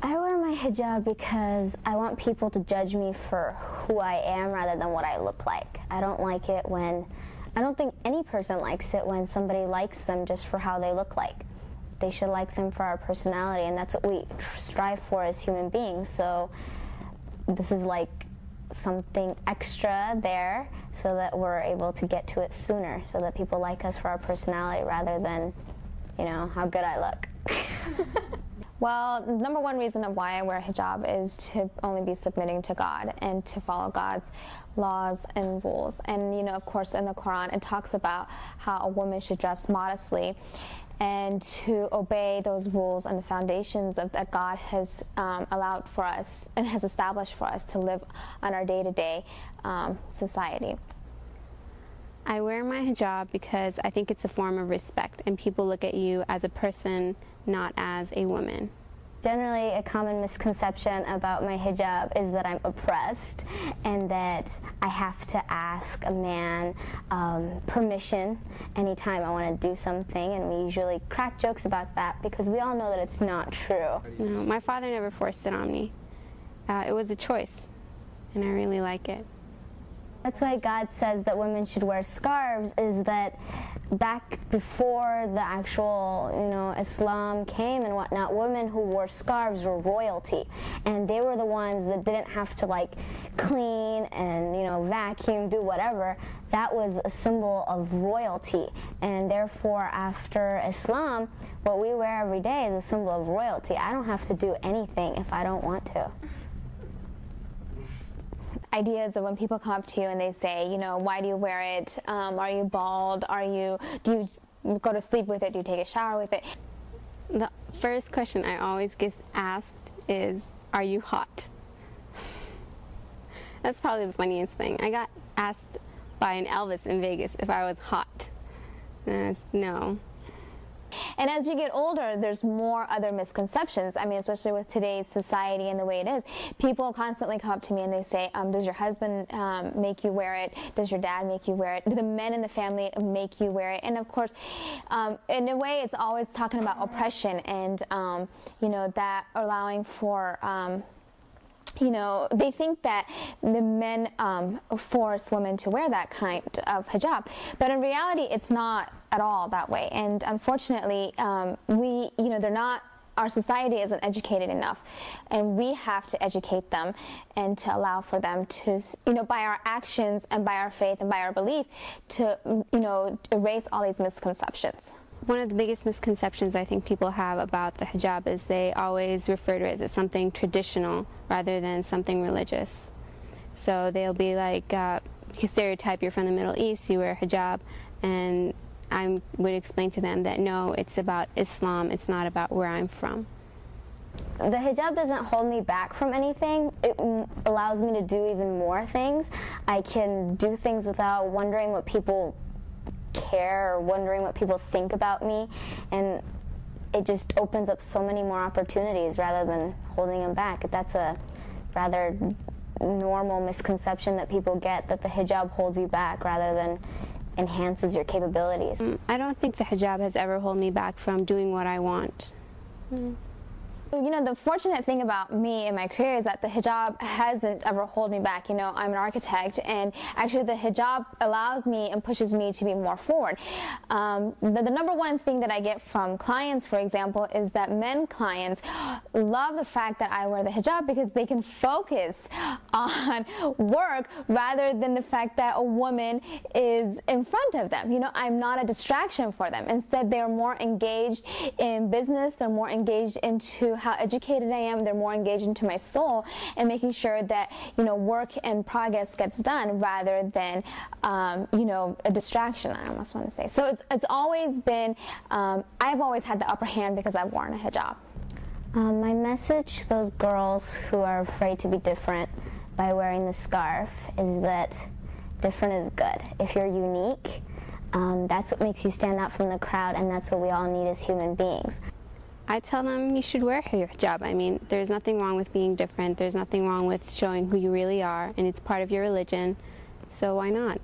I wear my hijab because I want people to judge me for who I am rather than what I look like. I don't like it when, I don't think any person likes it when somebody likes them just for how they look like. They should like them for our personality, and that's what we strive for as human beings. So this is like something extra there so that we're able to get to it sooner, so that people like us for our personality rather than, you know, how good I look. Well, number one reason of why I wear hijab is to only be submitting to God and to follow God's laws and rules. And, you know, of course, in the Quran, it talks about how a woman should dress modestly and to obey those rules and the foundations of that God has allowed for us and has established for us to live on our day-to-day society. I wear my hijab because I think it's a form of respect, and people look at you as a person, not as a woman. Generally, a common misconception about my hijab is that I'm oppressed and that I have to ask a man permission anytime I want to do something, and we usually crack jokes about that because we all know that it's not true. No, my father never forced it on me. It was a choice, and I really like it. That's why God says that women should wear scarves, is that back before the actual, you know, Islam came and whatnot, women who wore scarves were royalty. And they were the ones that didn't have to, like, clean and, you know, vacuum, do whatever. That was a symbol of royalty. And therefore, after Islam, what we wear every day is a symbol of royalty. I don't have to do anything if I don't want to. Ideas of when people come up to you and they say, you know, why do you wear it? Are you bald? Do you go to sleep with it? Do you take a shower with it? The first question I always get asked is, are you hot? That's probably the funniest thing. I got asked by an Elvis in Vegas if I was hot. No. And as you get older, there's more other misconceptions. I mean, especially with today's society and the way it is. People constantly come up to me and they say, does your husband make you wear it? Does your dad make you wear it? Do the men in the family make you wear it? And of course, in a way, it's always talking about oppression and, you know, that allowing for... you know, they think that the men force women to wear that kind of hijab, but in reality, it's not at all that way. And unfortunately, you know, our society isn't educated enough, and we have to educate them and to allow for them to, you know, by our actions and by our faith and by our belief, to, you know, erase all these misconceptions. One of the biggest misconceptions I think people have about the hijab is they always refer to it as something traditional rather than something religious. So they'll be like, stereotype, you're from the Middle East, you wear hijab, and I would explain to them that no, it's about Islam, it's not about where I'm from. The hijab doesn't hold me back from anything. It allows me to do even more things. I can do things without wondering what people care or wondering what people think about me, and it just opens up so many more opportunities rather than holding them back. That's a rather normal misconception that people get, that the hijab holds you back rather than enhances your capabilities. I don't think the hijab has ever held me back from doing what I want. You know, the fortunate thing about me in my career is that the hijab hasn't ever held me back. You know, I'm an architect, and actually the hijab allows me and pushes me to be more forward. The number one thing that I get from clients, for example, is that men clients love the fact that I wear the hijab because they can focus on work rather than the fact that a woman is in front of them. You know, I'm not a distraction for them. Instead, they're more engaged in business, they're more engaged into how educated I am, they're more engaged into my soul and making sure that, you know, work and progress gets done rather than, you know, a distraction, I almost want to say. So it's always been, I've always had the upper hand because I've worn a hijab. My message to those girls who are afraid to be different by wearing the scarf is that different is good. If you're unique, that's what makes you stand out from the crowd, and that's what we all need as human beings. I tell them you should wear your hijab. I mean, there's nothing wrong with being different. There's nothing wrong with showing who you really are, and it's part of your religion, so why not?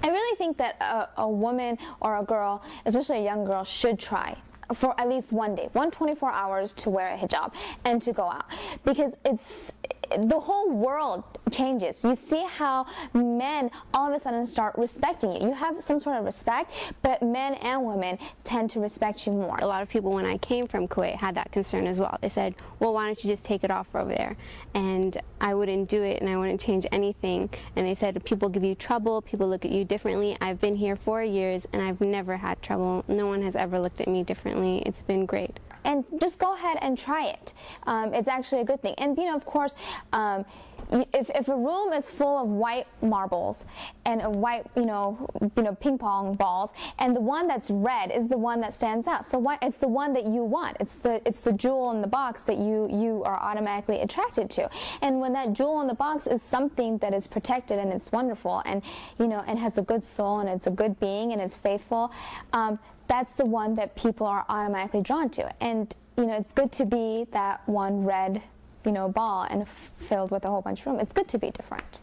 I really think that a woman or a girl, especially a young girl, should try for at least one day, 24 hours to wear a hijab and to go out, because the whole world changes. You see how men all of a sudden start respecting you. You have some sort of respect, but men and women tend to respect you more. A lot of people when I came from Kuwait had that concern as well. They said, well, why don't you just take it off over there? And I wouldn't do it, and I wouldn't change anything. And they said, people give you trouble, people look at you differently. I've been here 4 years and I've never had trouble. No one has ever looked at me differently. It's been great. And just go ahead and try it. It's actually a good thing. And of course, if a room is full of white marbles and a white, ping pong balls, and the one that's red is the one that stands out. So it's the one that you want. It's the jewel in the box that you are automatically attracted to. And when that jewel in the box is something that is protected and it's wonderful and and has a good soul and it's a good being and it's faithful, that's the one that people are automatically drawn to. And it's good to be that one red ball and filled with a whole bunch of room. It's good to be different.